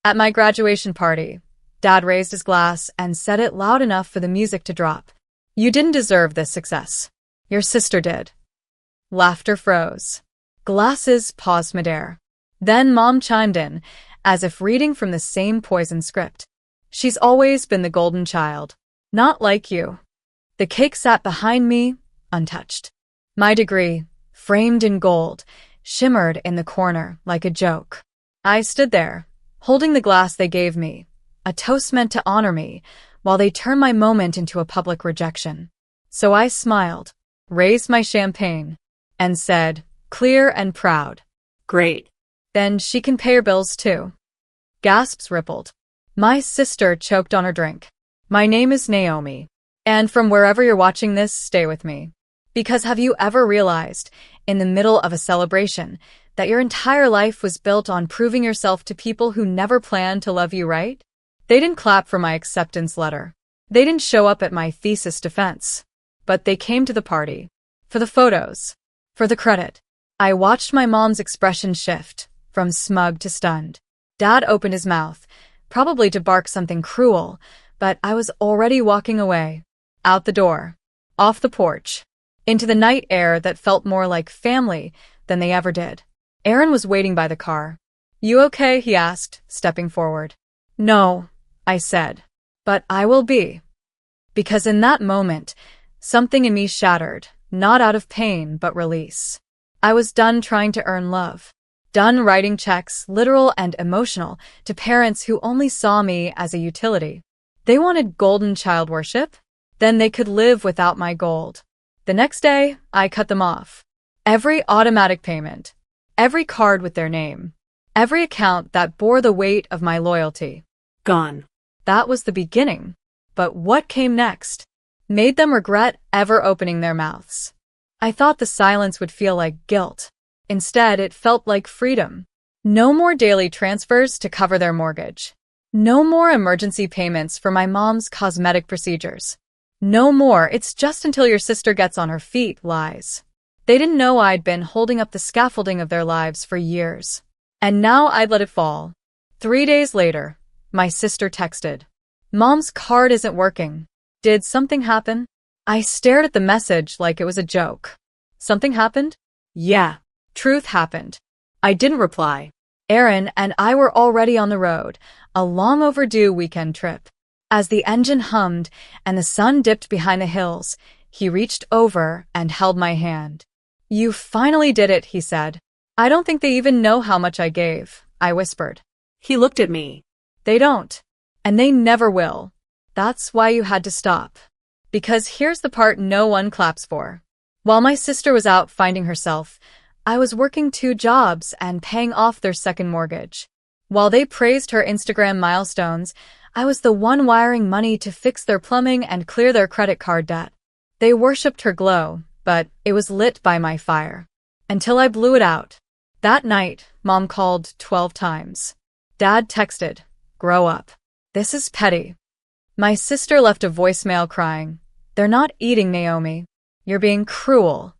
At my graduation party, Dad raised his glass and said it loud enough for the music to drop. You didn't deserve this success. Your sister did. Laughter froze. Glasses paused midair. Then Mom chimed in, as if reading from the same poison script. She's always been the golden child. Not like you. The cake sat behind me, untouched. My degree, framed in gold, shimmered in the corner like a joke. I stood there, holding the glass they gave me, a toast meant to honor me, while they turned my moment into a public rejection. So I smiled, raised my champagne, and said, clear and proud, Great. then she can pay her bills too. Gasps rippled. My sister choked on her drink. My name is Naomi. And from wherever you're watching this, stay with me. Because have you ever realized, in the middle of a celebration, that your entire life was built on proving yourself to people who never planned to love you right? They didn't clap for my acceptance letter. They didn't show up at my thesis defense. But they came to the party. For the photos. For the credit. I watched my mom's expression shift, from smug to stunned. Dad opened his mouth, probably to bark something cruel, but I was already walking away. Out the door. Off the porch. Into the night air that felt more like family than they ever did. Aaron was waiting by the car. You okay? He asked, stepping forward. No, I said. But I will be. Because in that moment, something in me shattered, not out of pain but release. I was done trying to earn love. Done writing checks, literal and emotional, to parents who only saw me as a utility. They wanted golden child worship? Then they could live without my gold. The next day, I cut them off. Every automatic payment. Every card with their name. Every account that bore the weight of my loyalty. Gone. That was the beginning. But what came next made them regret ever opening their mouths. I thought the silence would feel like guilt. Instead, it felt like freedom. No more daily transfers to cover their mortgage. No more emergency payments for my mom's cosmetic procedures. No more, it's just until your sister gets on her feet, lies. They didn't know I'd been holding up the scaffolding of their lives for years. And now I'd let it fall. 3 days later, my sister texted. Mom's card isn't working. Did something happen? I stared at the message like it was a joke. Something happened? Yeah. Truth happened. I didn't reply. Aaron and I were already on the road, a long overdue weekend trip. As the engine hummed and the sun dipped behind the hills, he reached over and held my hand. You finally did it, he said. I don't think they even know how much I gave, I whispered. He looked at me. They don't. And they never will. That's why you had to stop. Because here's the part no one claps for. While my sister was out finding herself, I was working 2 jobs and paying off their second mortgage. While they praised her Instagram milestones, I was the one wiring money to fix their plumbing and clear their credit card debt. They worshipped her glow, but it was lit by my fire. Until I blew it out. That night, Mom called 12 times. Dad texted, grow up. This is petty. My sister left a voicemail crying, they're not eating, Naomi. You're being cruel.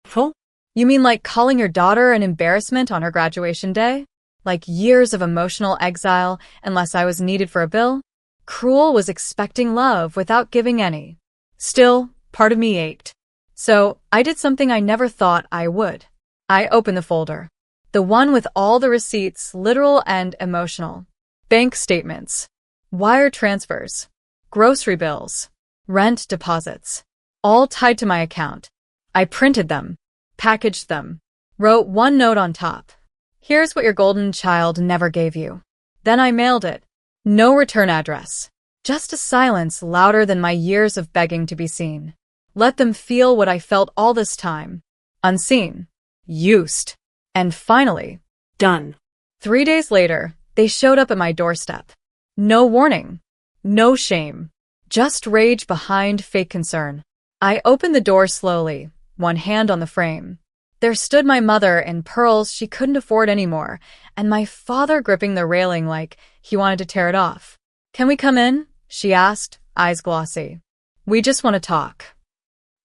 Full? You mean like calling your daughter an embarrassment on her graduation day? Like years of emotional exile unless I was needed for a bill? Cruel was expecting love without giving any. Still, part of me ached. So, I did something I never thought I would. I opened the folder. The one with all the receipts, literal and emotional. Bank statements. Wire transfers. Grocery bills. Rent deposits. All tied to my account. I printed them. Packaged them. Wrote one note on top. Here's what your golden child never gave you. Then I mailed it. No return address. Just a silence louder than my years of begging to be seen. Let them feel what I felt all this time. Unseen. Used. And finally, Done. 3 days later, they showed up at my doorstep. No warning. No shame. Just rage behind fake concern. I opened the door slowly, one hand on the frame. There stood my mother in pearls she couldn't afford anymore, and my father gripping the railing like he wanted to tear it off. Can we come in? She asked, eyes glossy. We just want to talk.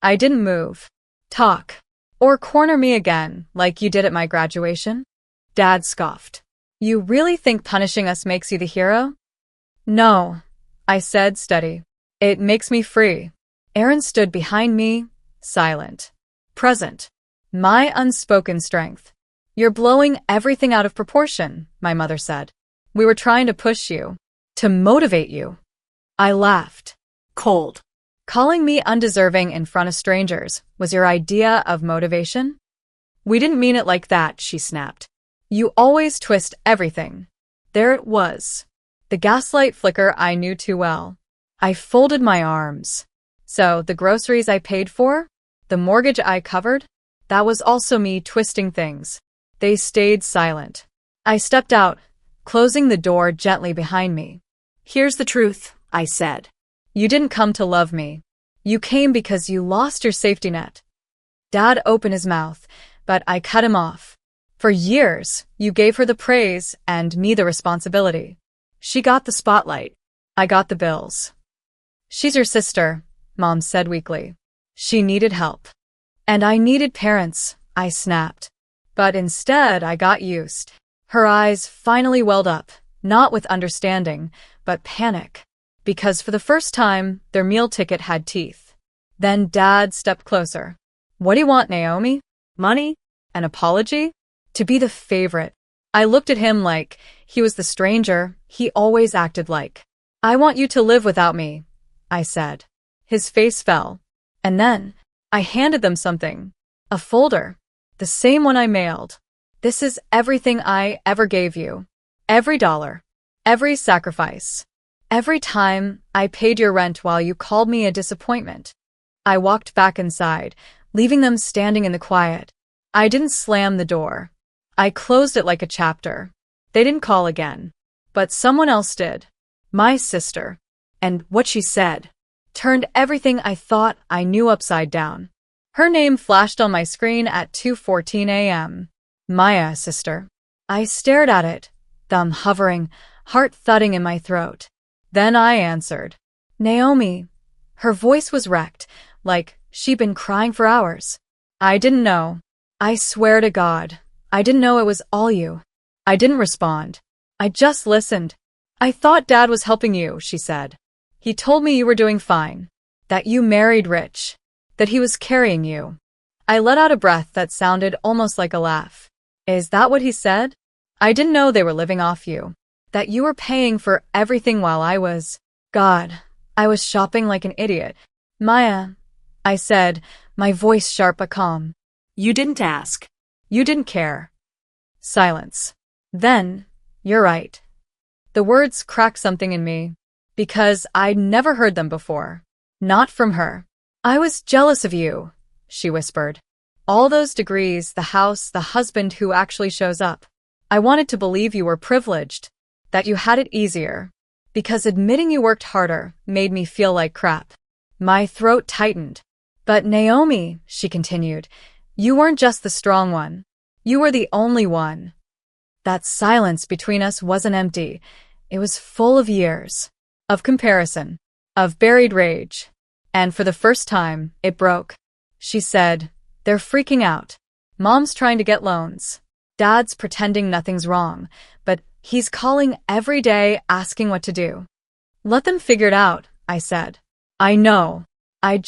I didn't move. Talk. Or corner me again, like you did at my graduation? Dad scoffed. You really think punishing us makes you the hero? No, I said, steady. It makes me free. Aaron stood behind me, silent, present. My unspoken strength. You're blowing everything out of proportion, my mother said. We were trying to push you, to motivate you. I laughed. Cold. Calling me undeserving in front of strangers was your idea of motivation? We didn't mean it like that, she snapped. You always twist everything. There it was. The gaslight flicker I knew too well. I folded my arms. So, the groceries I paid for? The mortgage I covered? That was also me twisting things. They stayed silent. I stepped out, closing the door gently behind me. Here's the truth, I said. You didn't come to love me. You came because you lost your safety net. Dad opened his mouth, but I cut him off. For years, you gave her the praise and me the responsibility. She got the spotlight. I got the bills. She's your sister, Mom said weakly. She needed help. And I needed parents, I snapped. But instead, I got used. Her eyes finally welled up, not with understanding, but panic. Because for the first time, their meal ticket had teeth. Then Dad stepped closer. What do you want, Naomi? Money? An apology? To be the favorite. I looked at him like he was the stranger he always acted like. I want you to live without me, I said. His face fell. And then, I handed them something. A folder. The same one I mailed. This is everything I ever gave you. Every dollar. Every sacrifice. Every time I paid your rent while you called me a disappointment. I walked back inside, leaving them standing in the quiet. I didn't slam the door. I closed it like a chapter. They didn't call again. But someone else did. My sister. And what she said turned everything I thought I knew upside down. Her name flashed on my screen at 2:14 a.m. Maya, sister. I stared at it, thumb hovering, heart thudding in my throat. Then I answered. Naomi. Her voice was wrecked, like she'd been crying for hours. I didn't know. I swear to God, I didn't know it was all you. I didn't respond. I just listened. I thought Dad was helping you, she said. He told me you were doing fine. That you married rich. That he was carrying you. I let out a breath that sounded almost like a laugh. Is that what he said? I didn't know they were living off you. That you were paying for everything while I was... God, I was shopping like an idiot. Maya, I said, my voice sharp but calm. You didn't ask. You didn't care. Silence. Then, you're right. The words cracked something in me, because I'd never heard them before. Not from her. I was jealous of you, she whispered. All those degrees, the house, the husband who actually shows up. I wanted to believe you were privileged, that you had it easier, because admitting you worked harder made me feel like crap. My throat tightened. But Naomi, she continued, you weren't just the strong one. You were the only one. That silence between us wasn't empty. It was full of years. Of comparison. Of buried rage. And for the first time, it broke. She said, they're freaking out. Mom's trying to get loans. Dad's pretending nothing's wrong, but he's calling every day asking what to do. Let them figure it out, I said. I know. I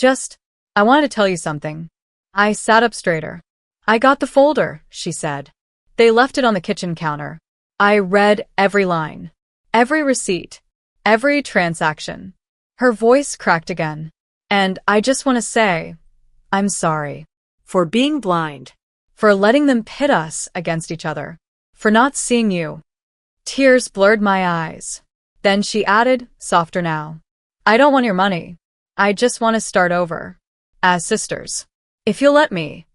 want to tell you something. I sat up straighter. I got the folder, she said. They left it on the kitchen counter. I read every line. Every receipt. Every transaction. Her voice cracked again. And I just want to say, I'm sorry. For being blind. For letting them pit us against each other. For not seeing you. Tears blurred my eyes. Then she added, softer now. I don't want your money. I just want to start over. As sisters. If you'll let me.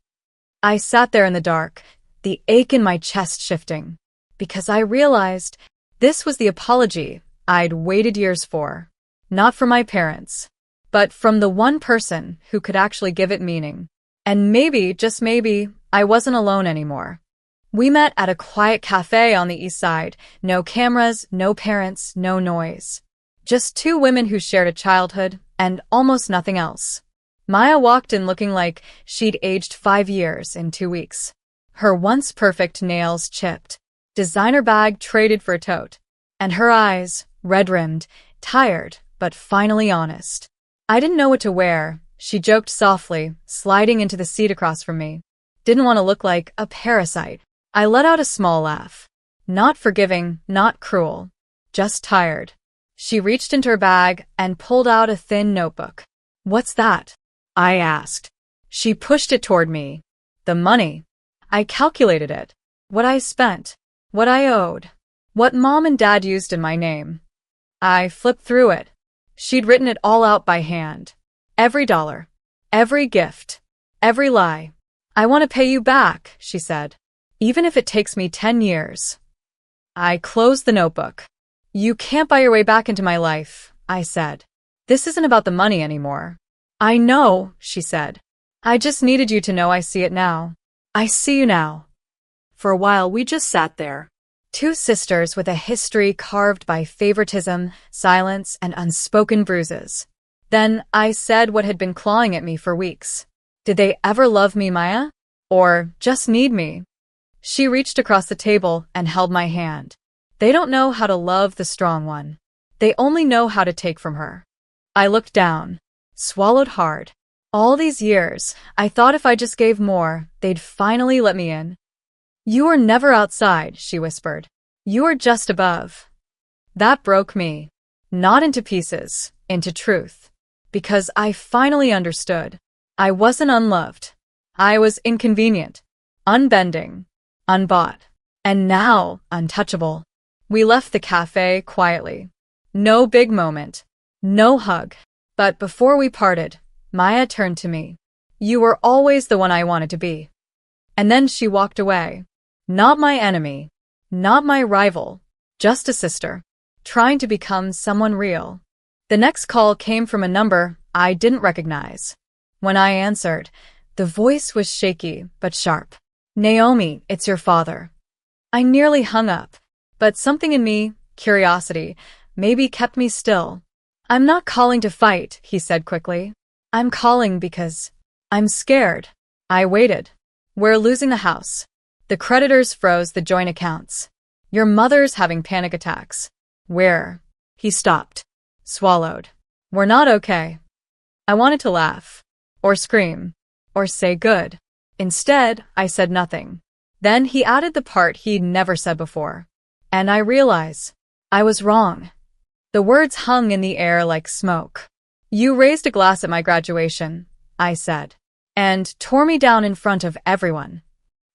I sat there in the dark, the ache in my chest shifting. Because I realized this was the apology I'd waited years for. Not from my parents. But from the one person who could actually give it meaning. And maybe, just maybe, I wasn't alone anymore. We met at a quiet cafe on the east side. No cameras, no parents, no noise. Just two women who shared a childhood and almost nothing else. Maya walked in looking like she'd aged 5 years in 2 weeks. Her once perfect nails chipped. designer bag traded for a tote. And her eyes, red-rimmed, tired, but finally honest. I didn't know what to wear, she joked softly, sliding into the seat across from me. Didn't want to look like a parasite. I let out a small laugh. Not forgiving, not cruel. Just tired. She reached into her bag and pulled out a thin notebook. What's that? I asked. She pushed it toward me. The money. I calculated it. What I spent. What I owed. What Mom and Dad used in my name. I flipped through it. She'd written it all out by hand. Every dollar. Every gift. Every lie. I want to pay you back, she said. Even if it takes me 10 years. I closed the notebook. You can't buy your way back into my life, I said. This isn't about the money anymore. I know, she said. I just needed you to know I see it now. I see you now. For a while, we just sat there. Two sisters with a history carved by favoritism, silence, and unspoken bruises. Then I said what had been clawing at me for weeks. Did they ever love me, Maya? Or just need me? She reached across the table and held my hand. They don't know how to love the strong one. They only know how to take from her. I looked down, swallowed hard. All these years, I thought if I just gave more, they'd finally let me in. You were never outside, she whispered. You were just above. That broke me. Not into pieces, into truth. Because I finally understood. I wasn't unloved. I was inconvenient, unbending, unbought, and now untouchable. We left the cafe quietly. No big moment. No hug. But before we parted, Maya turned to me. You were always the one I wanted to be. And then she walked away. Not my enemy. Not my rival. Just a sister. Trying to become someone real. The next call came from a number I didn't recognize. When I answered, the voice was shaky but sharp. Naomi, it's your father. I nearly hung up, but something in me, curiosity, maybe kept me still. I'm not calling to fight, he said quickly. I'm calling because I'm scared. I waited. We're losing the house. The creditors froze the joint accounts. Your mother's having panic attacks. Where? He stopped. Swallowed. We're not okay. I wanted to laugh. Or scream. Or say good. Instead, I said nothing. Then he added the part he'd never said before. And I realized I was wrong. The words hung in the air like smoke. You raised a glass at my graduation, I said, and tore me down in front of everyone.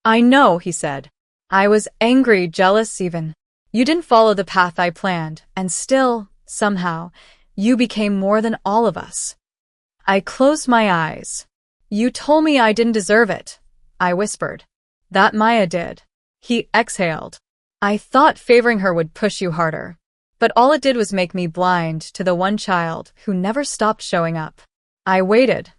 I know, he said. I was angry, jealous even. You didn't follow the path I planned, and still, somehow, you became more than all of us. I closed my eyes. You told me I didn't deserve it, I whispered. That Maya did. He exhaled. I thought favoring her would push you harder. But all it did was make me blind to the one child who never stopped showing up. I waited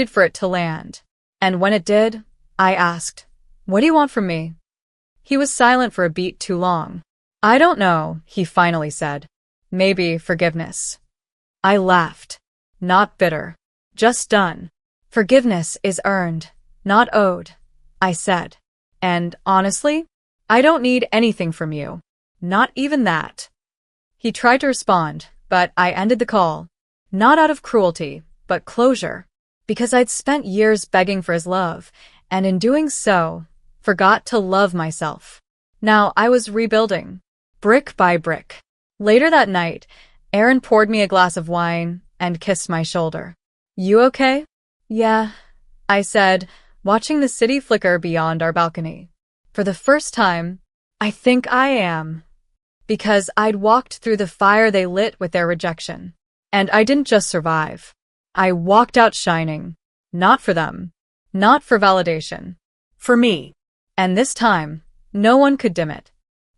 for it to land. And when it did, I asked, what do you want from me? He was silent for a beat too long. I don't know, he finally said. Maybe forgiveness. I laughed. Not bitter. Just done. Forgiveness is earned, not owed, I said. And honestly, I don't need anything from you. Not even that. He tried to respond, but I ended the call. Not out of cruelty, but closure. Because I'd spent years begging for his love, and in doing so, forgot to love myself. Now I was rebuilding, brick by brick. Later that night, Aaron poured me a glass of wine and kissed my shoulder. You okay? Yeah, I said, watching the city flicker beyond our balcony. For the first time, I think I am. Because I'd walked through the fire they lit with their rejection. And I didn't just survive. I walked out shining. Not for them. Not for validation. For me. And this time, no one could dim it.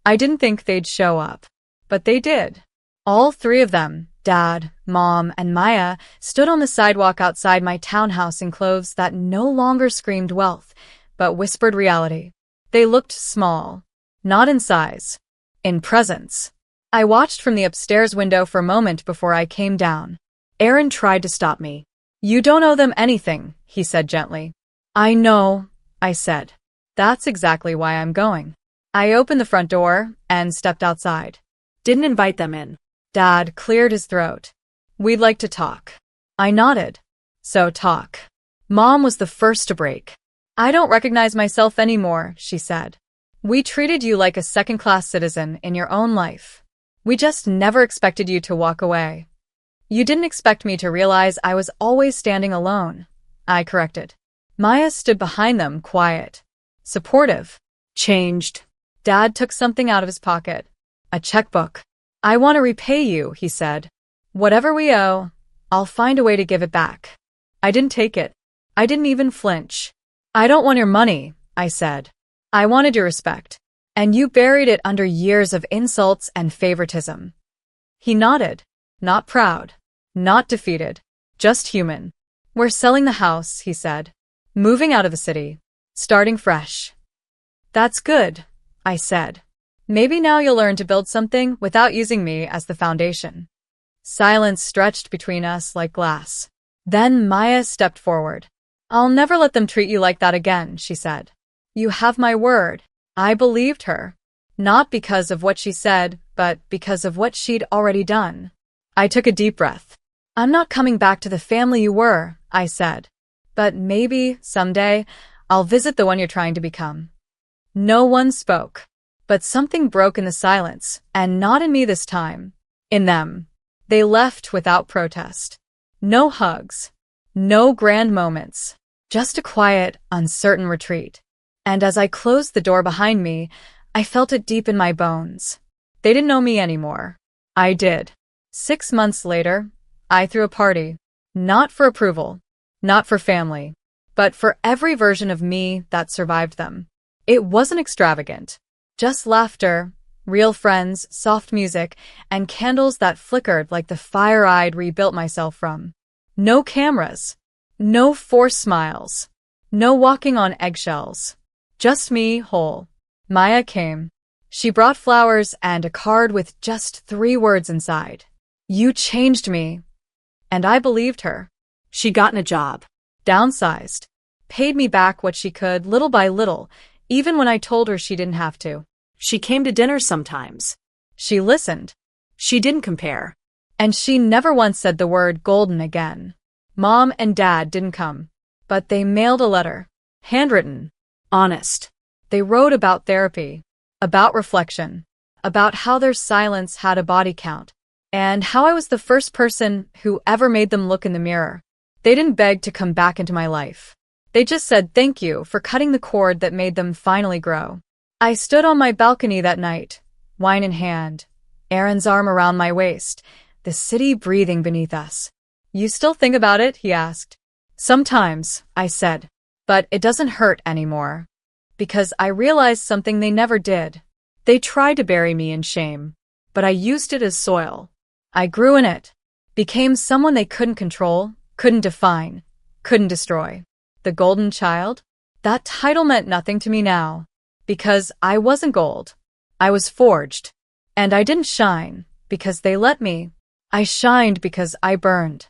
I didn't think they'd show up. But they did. All three of them, Dad, Mom, and Maya, stood on the sidewalk outside my townhouse in clothes that no longer screamed wealth, but whispered reality. They looked small. Not in size. In presence. I watched from the upstairs window for a moment before I came down. Aaron tried to stop me. You don't owe them anything, he said gently. I know, I said. That's exactly why I'm going. I opened the front door and stepped outside. Didn't invite them in. Dad cleared his throat. We'd like to talk. I nodded. So talk. Mom was the first to break. I don't recognize myself anymore, she said. We treated you like a second-class citizen in your own life. We just never expected you to walk away. You didn't expect me to realize I was always standing alone, I corrected. Maya stood behind them, quiet, supportive. Changed. Dad took something out of his pocket. A checkbook. I want to repay you, he said. Whatever we owe, I'll find a way to give it back. I didn't take it. I didn't even flinch. I don't want your money, I said. I wanted your respect. And you buried it under years of insults and favoritism. He nodded. Not proud. Not defeated. Just human. We're selling the house, he said. Moving out of the city. Starting fresh. That's good, I said. Maybe now you'll learn to build something without using me as the foundation. Silence stretched between us like glass. Then Maya stepped forward. I'll never let them treat you like that again, she said. You have my word. I believed her. Not because of what she said, but because of what she'd already done. I took a deep breath. I'm not coming back to the family you were, I said. But maybe, someday, I'll visit the one you're trying to become. No one spoke. But something broke in the silence, and not in me this time. In them. They left without protest. No hugs. No grand moments. Just a quiet, uncertain retreat. And as I closed the door behind me, I felt it deep in my bones. They didn't know me anymore. I did. 6 months later, I threw a party. Not for approval. Not for family. But for every version of me that survived them. It wasn't extravagant. Just laughter, real friends, soft music, and candles that flickered like the fire I'd rebuilt myself from. No cameras. No forced smiles. No walking on eggshells. Just me, whole. Maya came. She brought flowers and a card with just 3 words inside. You changed me. And I believed her. She'd gotten a job. Downsized. Paid me back what she could, little by little, even when I told her she didn't have to. She came to dinner sometimes. She listened. She didn't compare. And she never once said the word golden again. Mom and Dad didn't come. But they mailed a letter. Handwritten. Honest. They wrote about therapy. About reflection. About how their silence had a body count. And how I was the first person who ever made them look in the mirror. They didn't beg to come back into my life. They just said thank you for cutting the cord that made them finally grow. I stood on my balcony that night, wine in hand, Aaron's arm around my waist, the city breathing beneath us. You still think about it? He asked. Sometimes, I said. But it doesn't hurt anymore. Because I realized something they never did. They tried to bury me in shame. But I used it as soil. I grew in it. Became someone they couldn't control, couldn't define, couldn't destroy. The golden child? That title meant nothing to me now. Because I wasn't gold. I was forged. And I didn't shine because they let me. I shined because I burned.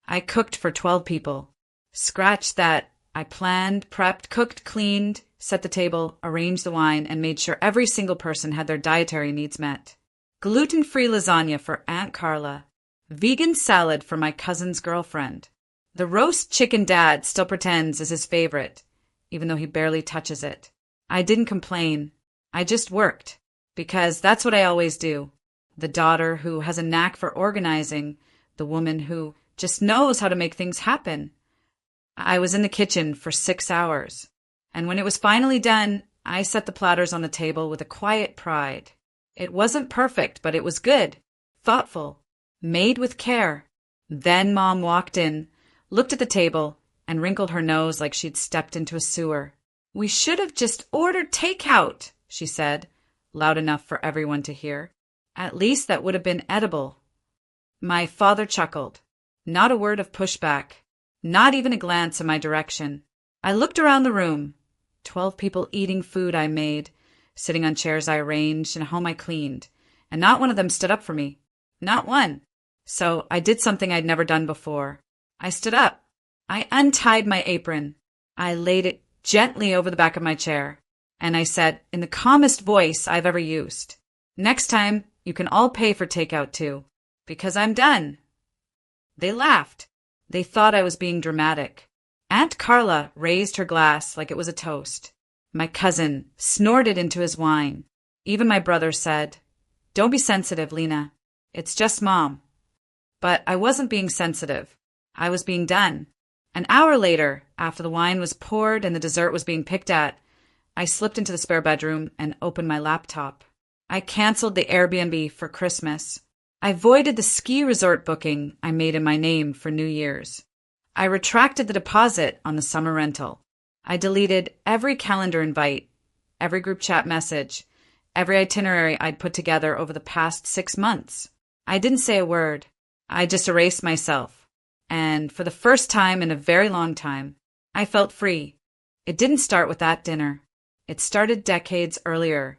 I cooked for 12 people. Scratch that. I planned, prepped, cooked, cleaned, set the table, arranged the wine, and made sure every single person had their dietary needs met. Gluten-free lasagna for Aunt Carla. Vegan salad for my cousin's girlfriend. The roast chicken Dad still pretends is his favorite, even though he barely touches it. I didn't complain. I just worked. Because that's what I always do. The daughter who has a knack for organizing. The woman who just knows how to make things happen. I was in the kitchen for 6 hours. And when it was finally done, I set the platters on the table with a quiet pride. It wasn't perfect, but it was good. Thoughtful. Made with care. Then Mom walked in, looked at the table, and wrinkled her nose like she'd stepped into a sewer. We should have just ordered takeout, she said, loud enough for everyone to hear. At least that would have been edible. My father chuckled. Not a word of pushback. Not even a glance in my direction. I looked around the room. 12 people eating food I made, sitting on chairs I arranged, and a home I cleaned. And not one of them stood up for me. Not one. So I did something I'd never done before. I stood up. I untied my apron. I laid it gently over the back of my chair. And I said, in the calmest voice I've ever used, "Next time, you can all pay for takeout too, because I'm done." They laughed. They thought I was being dramatic. Aunt Carla raised her glass like it was a toast. My cousin snorted into his wine. Even my brother said, "Don't be sensitive, Lena. It's just Mom." But I wasn't being sensitive. I was being done. An hour later, after the wine was poured and the dessert was being picked at, I slipped into the spare bedroom and opened my laptop. I canceled the Airbnb for Christmas. I voided the ski resort booking I made in my name for New Year's. I retracted the deposit on the summer rental. I deleted every calendar invite, every group chat message, every itinerary I'd put together over the past 6 months. I didn't say a word. I just erased myself. And for the first time in a very long time, I felt free. It didn't start with that dinner. It started decades earlier,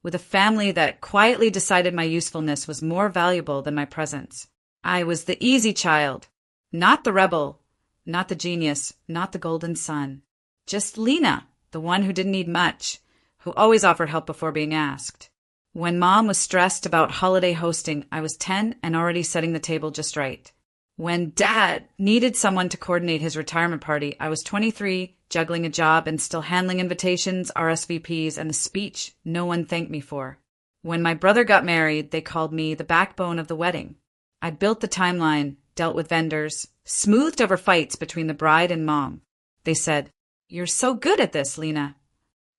with a family that quietly decided my usefulness was more valuable than my presence. I was the easy child, not the rebel, not the genius, not the golden son. Just Lena, the one who didn't need much, who always offered help before being asked. When Mom was stressed about holiday hosting, I was 10 and already setting the table just right. When Dad needed someone to coordinate his retirement party, I was 23, juggling a job and still handling invitations, RSVPs, and the speech no one thanked me for. When my brother got married, they called me the backbone of the wedding. I built the timeline, dealt with vendors, smoothed over fights between the bride and Mom. They said, "You're so good at this, Lena.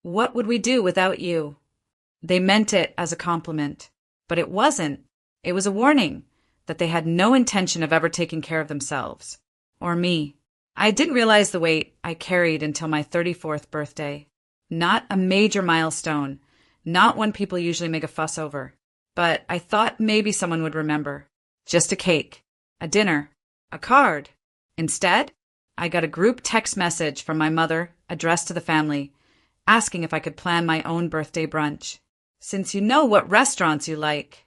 What would we do without you?" They meant it as a compliment, but it wasn't. It was a warning that they had no intention of ever taking care of themselves. Or me. I didn't realize the weight I carried until my 34th birthday. Not a major milestone, not one people usually make a fuss over. But I thought maybe someone would remember. Just a cake, a dinner, a card. Instead, I got a group text message from my mother addressed to the family, asking if I could plan my own birthday brunch. "Since you know what restaurants you like."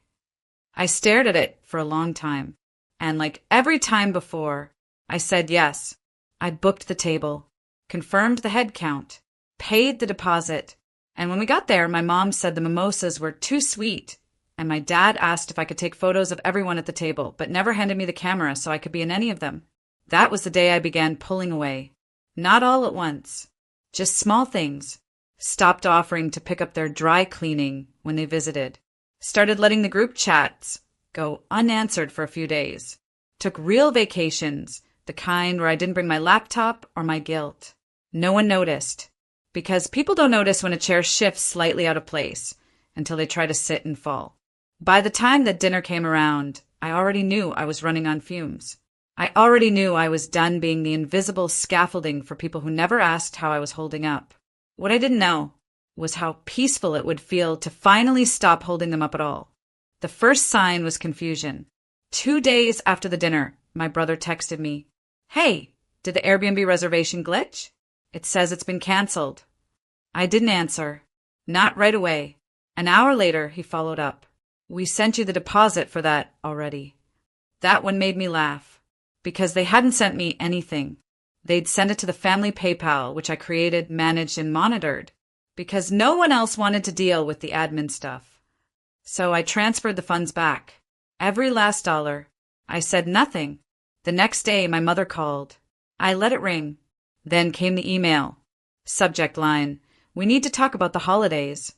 I stared at it for a long time, and like every time before, I said yes. I booked the table, confirmed the head count, paid the deposit, and when we got there, my mom said the mimosas were too sweet, and my dad asked if I could take photos of everyone at the table, but never handed me the camera so I could be in any of them. That was the day I began pulling away. Not all at once, just small things. Stopped offering to pick up their dry cleaning when they visited. Started letting the group chats go unanswered for a few days. Took real vacations, the kind where I didn't bring my laptop or my guilt. No one noticed, because people don't notice when a chair shifts slightly out of place until they try to sit and fall. By the time that dinner came around, I already knew I was running on fumes. I already knew I was done being the invisible scaffolding for people who never asked how I was holding up. What I didn't know was how peaceful it would feel to finally stop holding them up at all. The first sign was confusion. 2 days after the dinner, my brother texted me, "Hey, did the Airbnb reservation glitch? It says it's been canceled." I didn't answer. Not right away. An hour later, he followed up. "We sent you the deposit for that already." That one made me laugh, because they hadn't sent me anything. They'd send it to the family PayPal, which I created, managed, and monitored, because no one else wanted to deal with the admin stuff. So I transferred the funds back. Every last dollar. I said nothing. The next day, my mother called. I let it ring. Then came the email. Subject line, "We need to talk about the holidays."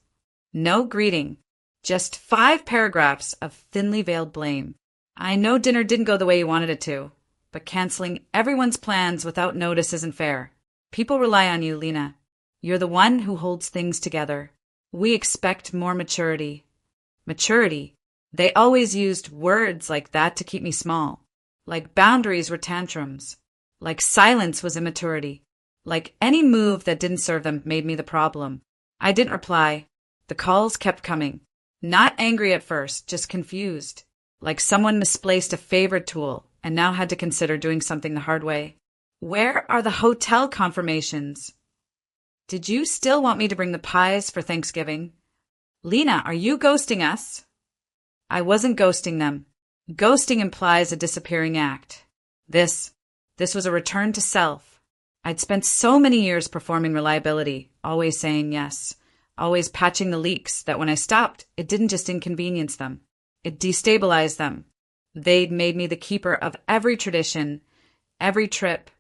No greeting. Just 5 paragraphs of thinly veiled blame. I know dinner didn't go the way you wanted it to, but canceling everyone's plans without notice isn't fair. People rely on you, Lena. You're the one who holds things together. We expect more maturity. Maturity. They always used words like that to keep me small. Like boundaries were tantrums. Like silence was immaturity. Like any move that didn't serve them made me the problem. I didn't reply. The calls kept coming. Not angry at first, just confused. Like someone misplaced a favorite tool and now had to consider doing something the hard way. "Where are the hotel confirmations? Did you still want me to bring the pies for Thanksgiving? Lena, are you ghosting us?" I wasn't ghosting them. Ghosting implies a disappearing act. This was a return to self. I'd spent so many years performing reliability, always saying yes, always patching the leaks that when I stopped, it didn't just inconvenience them. It destabilized them. They'd made me the keeper of every tradition, every trip,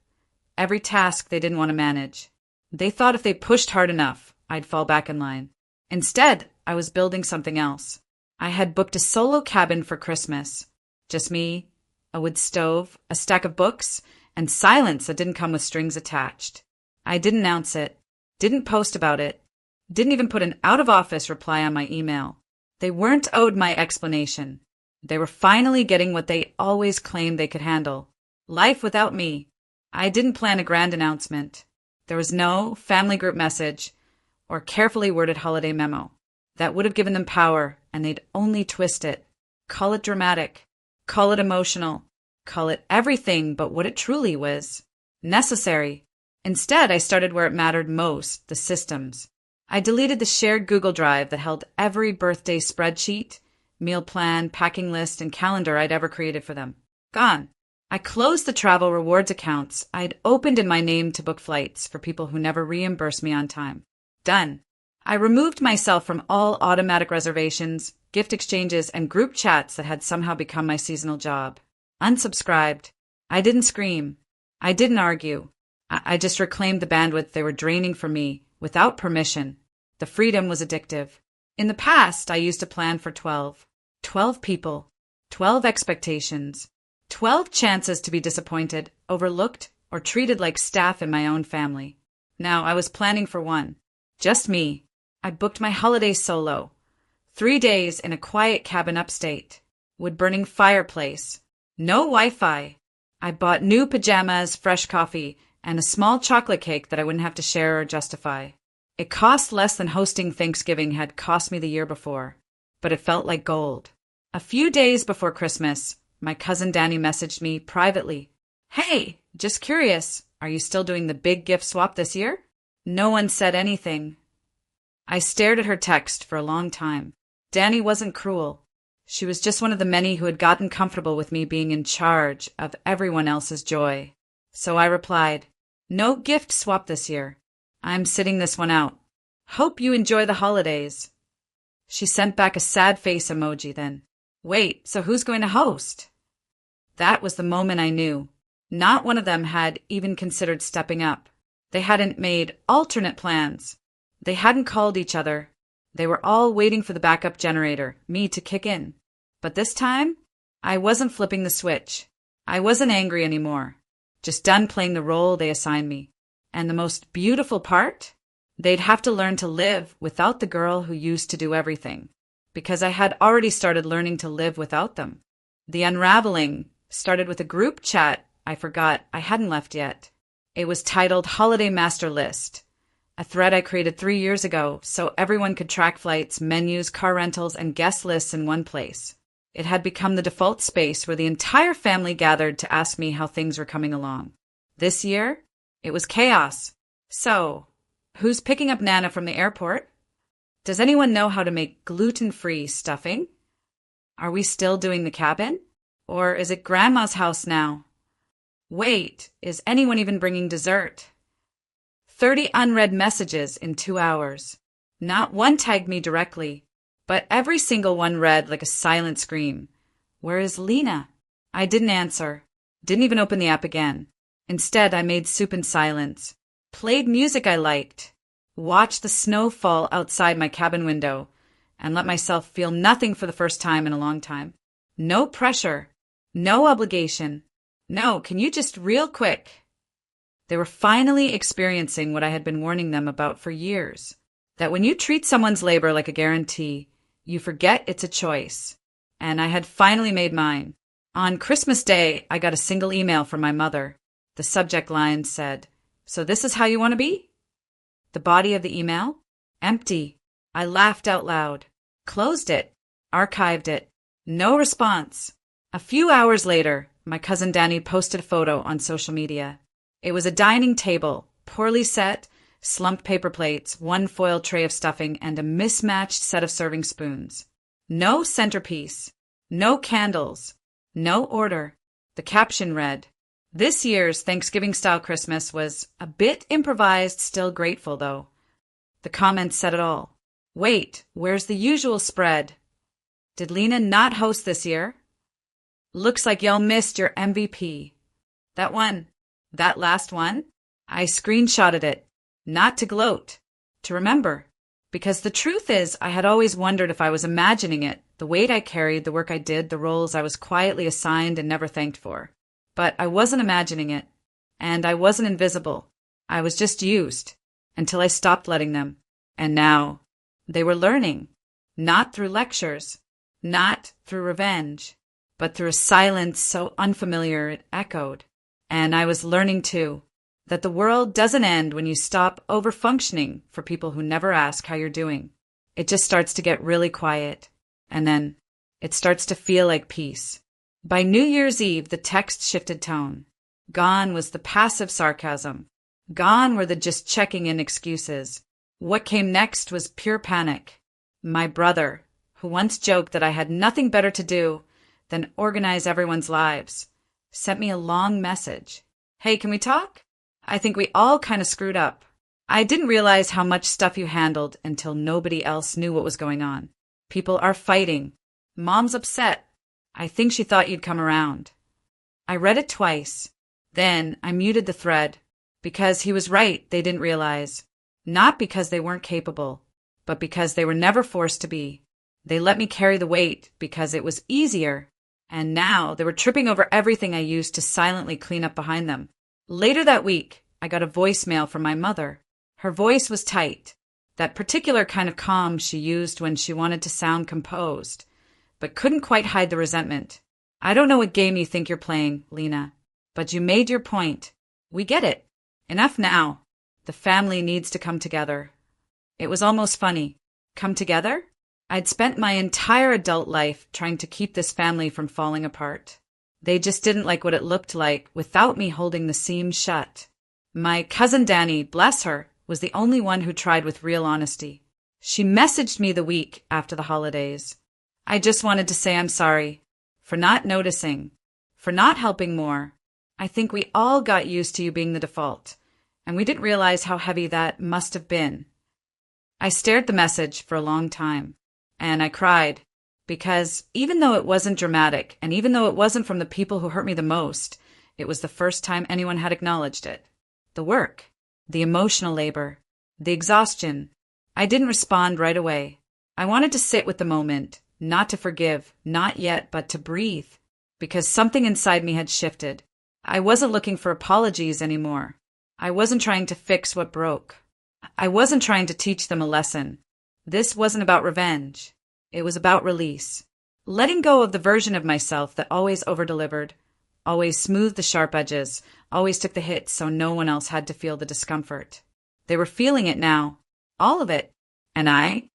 every task they didn't want to manage. They thought if they pushed hard enough, I'd fall back in line. Instead, I was building something else. I had booked a solo cabin for Christmas. Just me, a wood stove, a stack of books, and silence that didn't come with strings attached. I didn't announce it, didn't post about it, didn't even put an out-of-office reply on my email. They weren't owed my explanation. They were finally getting what they always claimed they could handle. Life without me. I didn't plan a grand announcement. There was no family group message or carefully worded holiday memo. That would have given them power, and they'd only twist it. Call it dramatic. Call it emotional. Call it everything but what it truly was. Necessary. Instead, I started where it mattered most, the systems. I deleted the shared Google Drive that held every birthday spreadsheet, meal plan, packing list, and calendar I'd ever created for them. Gone. I closed the travel rewards accounts I'd opened in my name to book flights for people who never reimbursed me on time. Done. I removed myself from all automatic reservations, gift exchanges, and group chats that had somehow become my seasonal job. Unsubscribed. I didn't scream. I didn't argue. I just reclaimed the bandwidth they were draining from me without permission. The freedom was addictive. In the past, I used to plan for 12. 12 people. 12 expectations. 12 chances to be disappointed, overlooked, or treated like staff in my own family. Now I was planning for one. Just me. I booked my holiday solo. 3 days in a quiet cabin upstate. Wood-burning fireplace. No Wi-Fi. I bought new pajamas, fresh coffee, and a small chocolate cake that I wouldn't have to share or justify. It cost less than hosting Thanksgiving had cost me the year before, but it felt like gold. A few days before Christmas, my cousin Danny messaged me privately. Hey, just curious, are you still doing the big gift swap this year? No one said anything. I stared at her text for a long time. Danny wasn't cruel. She was just one of the many who had gotten comfortable with me being in charge of everyone else's joy. So I replied, no gift swap this year. I'm sitting this one out. Hope you enjoy the holidays. She sent back a sad face emoji then. Wait, so who's going to host? That was the moment I knew. Not one of them had even considered stepping up. They hadn't made alternate plans. They hadn't called each other. They were all waiting for the backup generator, me, to kick in. But this time, I wasn't flipping the switch. I wasn't angry anymore. Just done playing the role they assigned me. And the most beautiful part? They'd have to learn to live without the girl who used to do everything. Because I had already started learning to live without them. The unraveling started with a group chat I forgot I hadn't left yet. It was titled Holiday Master List, a thread I created 3 years ago so everyone could track flights, menus, car rentals, and guest lists in one place. It had become the default space where the entire family gathered to ask me how things were coming along. This year, it was chaos. So, who's picking up Nana from the airport? Does anyone know how to make gluten-free stuffing? Are we still doing the cabin? Or is it Grandma's house now? Wait, is anyone even bringing dessert? 30 unread messages in 2 hours. Not one tagged me directly, but every single one read like a silent scream. Where is Lena? I didn't answer. Didn't even open the app again. Instead, I made soup in silence. Played music I liked. Watched the snow fall outside my cabin window, and let myself feel nothing for the first time in a long time. No pressure. No obligation. No, can you just real quick? They were finally experiencing what I had been warning them about for years. That when you treat someone's labor like a guarantee, you forget it's a choice. And I had finally made mine. On Christmas Day, I got a single email from my mother. The subject line said, "So this is how you want to be?" The body of the email? Empty. I laughed out loud. Closed it. Archived it. No response. A few hours later, my cousin Danny posted a photo on social media. It was a dining table, poorly set, slumped paper plates, one foil tray of stuffing, and a mismatched set of serving spoons. No centerpiece. No candles. No order. The caption read, "This year's Thanksgiving-style Christmas was a bit improvised, still grateful, though." The comments said it all. Wait, where's the usual spread? Did Lena not host this year? Looks like y'all missed your MVP. That one. That last one? I screenshotted it. Not to gloat. To remember. Because the truth is, I had always wondered if I was imagining it, the weight I carried, the work I did, the roles I was quietly assigned and never thanked for. But I wasn't imagining it. And I wasn't invisible. I was just used. Until I stopped letting them. And now, they were learning. Not through lectures. Not through revenge. But through a silence so unfamiliar it echoed. And I was learning too, that the world doesn't end when you stop over-functioning for people who never ask how you're doing. It just starts to get really quiet. And then, it starts to feel like peace. By New Year's Eve, the text shifted tone. Gone was the passive sarcasm. Gone were the just checking in excuses. What came next was pure panic. My brother, who once joked that I had nothing better to do than organize everyone's lives, sent me a long message. Hey, can we talk? I think we all kind of screwed up. I didn't realize how much stuff you handled until nobody else knew what was going on. People are fighting. Mom's upset. I think she thought you'd come around. I read it twice. Then I muted the thread. Because he was right, they didn't realize. Not because they weren't capable, but because they were never forced to be. They let me carry the weight because it was easier. And now they were tripping over everything I used to silently clean up behind them. Later that week, I got a voicemail from my mother. Her voice was tight, that particular kind of calm she used when she wanted to sound composed, but couldn't quite hide the resentment. I don't know what game you think you're playing, Lena, but you made your point. We get it. Enough now. The family needs to come together. It was almost funny. Come together? I'd spent my entire adult life trying to keep this family from falling apart. They just didn't like what it looked like without me holding the seams shut. My cousin Danny, bless her, was the only one who tried with real honesty. She messaged me the week after the holidays. I just wanted to say I'm sorry for not noticing, for not helping more. I think we all got used to you being the default, and we didn't realize how heavy that must have been. I stared at the message for a long time, and I cried, because even though it wasn't dramatic, and even though it wasn't from the people who hurt me the most, it was the first time anyone had acknowledged it. The work, the emotional labor, the exhaustion. I didn't respond right away. I wanted to sit with the moment, not to forgive, not yet, but to breathe, because something inside me had shifted. I wasn't looking for apologies anymore. I wasn't trying to fix what broke. I wasn't trying to teach them a lesson. This wasn't about revenge. It was about release. Letting go of the version of myself that always over-delivered, always smoothed the sharp edges, always took the hits so no one else had to feel the discomfort. They were feeling it now. All of it. And I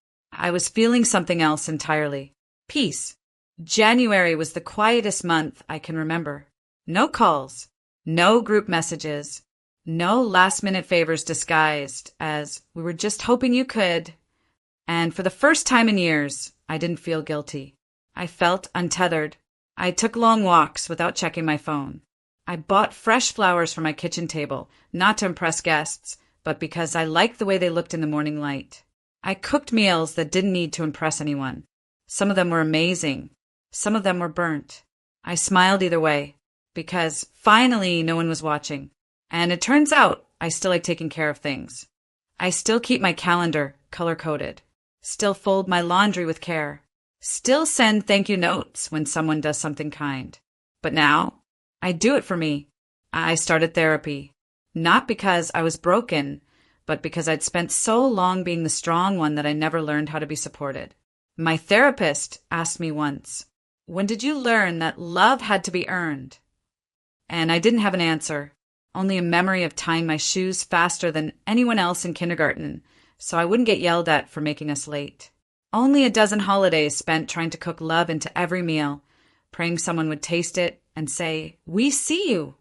was feeling something else entirely. Peace. January was the quietest month I can remember. No calls. No group messages. No last-minute favors disguised as, we were just hoping you could. And for the first time in years, I didn't feel guilty. I felt untethered. I took long walks without checking my phone. I bought fresh flowers for my kitchen table, not to impress guests, but because I liked the way they looked in the morning light. I cooked meals that didn't need to impress anyone. Some of them were amazing. Some of them were burnt. I smiled either way, because finally no one was watching. And it turns out I still like taking care of things. I still keep my calendar color-coded. Still fold my laundry with care. Still send thank you notes when someone does something kind. But now, I do it for me. I started therapy. Not because I was broken, but because I'd spent so long being the strong one that I never learned how to be supported. My therapist asked me once, "When did you learn that love had to be earned?" And I didn't have an answer, only a memory of tying my shoes faster than anyone else in kindergarten, so I wouldn't get yelled at for making us late. Only a dozen holidays spent trying to cook love into every meal, praying someone would taste it and say, "We see you."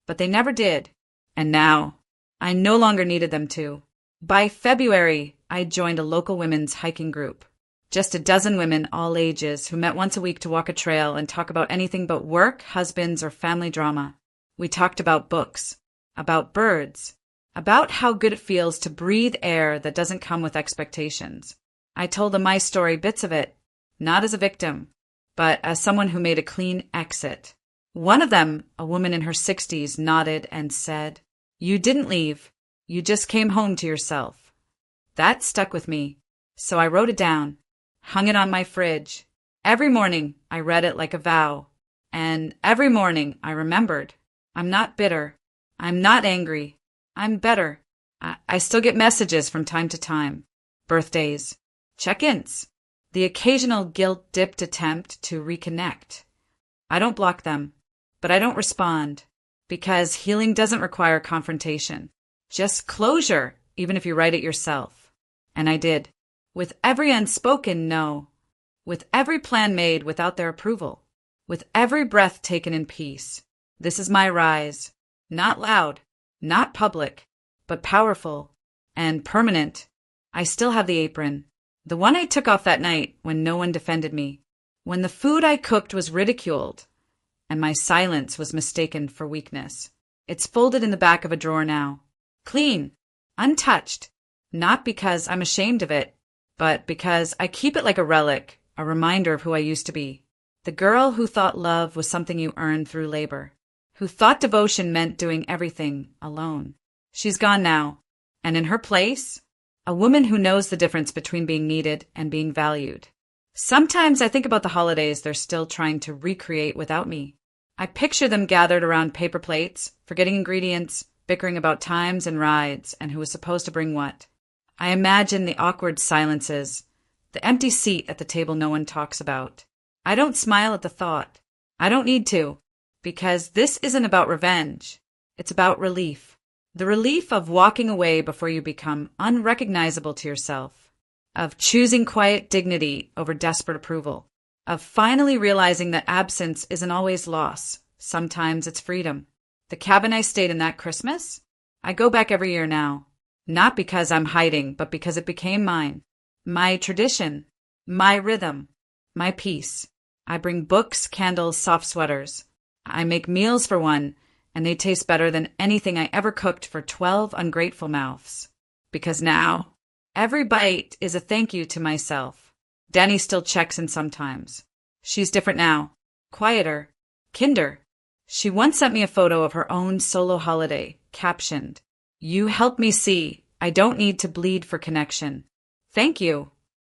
But they never did. And now, I no longer needed them to. By February, I joined a local women's hiking group. Just a dozen women, all ages, who met once a week to walk a trail and talk about anything but work, husbands, or family drama. We talked about books, about birds, about how good it feels to breathe air that doesn't come with expectations. I told them my story, bits of it, not as a victim, but as someone who made a clean exit. One of them, a woman in her 60s, nodded and said, "You didn't leave. You just came home to yourself." That stuck with me, so I wrote it down, hung it on my fridge. Every morning I read it like a vow, and every morning I remembered. I'm not bitter. I'm not angry. I'm better. I still get messages from time to time. Birthdays. Check-ins. The occasional guilt-dipped attempt to reconnect. I don't block them, but I don't respond, because healing doesn't require confrontation. Just closure, even if you write it yourself. And I did. With every unspoken no. With every plan made without their approval. With every breath taken in peace. This is my rise. Not loud, not public, but powerful and permanent. I still have the apron. The one I took off that night when no one defended me. When the food I cooked was ridiculed and my silence was mistaken for weakness. It's folded in the back of a drawer now. Clean. Untouched. Not because I'm ashamed of it, but because I keep it like a relic, a reminder of who I used to be. The girl who thought love was something you earned through labor. Who thought devotion meant doing everything alone. She's gone now, and in her place, a woman who knows the difference between being needed and being valued. Sometimes I think about the holidays they're still trying to recreate without me. I picture them gathered around paper plates, forgetting ingredients, bickering about times and rides, and who was supposed to bring what. I imagine the awkward silences, the empty seat at the table no one talks about. I don't smile at the thought. I don't need to. Because this isn't about revenge. It's about relief. The relief of walking away before you become unrecognizable to yourself. Of choosing quiet dignity over desperate approval. Of finally realizing that absence isn't always loss. Sometimes it's freedom. The cabin I stayed in that Christmas? I go back every year now. Not because I'm hiding, but because it became mine. My tradition. My rhythm. My peace. I bring books, candles, soft sweaters. I make meals for one, and they taste better than anything I ever cooked for 12 ungrateful mouths. Because now, every bite is a thank you to myself. Danny still checks in sometimes. She's different now. Quieter. Kinder. She once sent me a photo of her own solo holiday, captioned, "You help me see I don't need to bleed for connection. Thank you."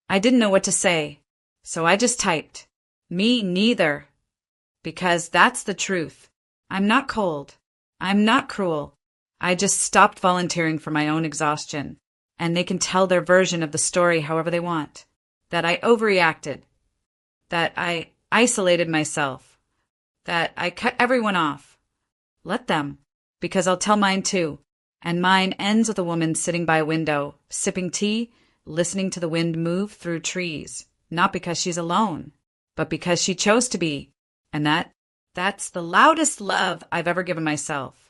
I didn't know what to say, so I just typed, "Me neither." Because that's the truth. I'm not cold. I'm not cruel. I just stopped volunteering for my own exhaustion, and they can tell their version of the story however they want. That I overreacted. That I isolated myself. That I cut everyone off. Let them, because I'll tell mine too. And mine ends with a woman sitting by a window, sipping tea, listening to the wind move through trees, not because she's alone, but because she chose to be. And that's the loudest love I've ever given myself.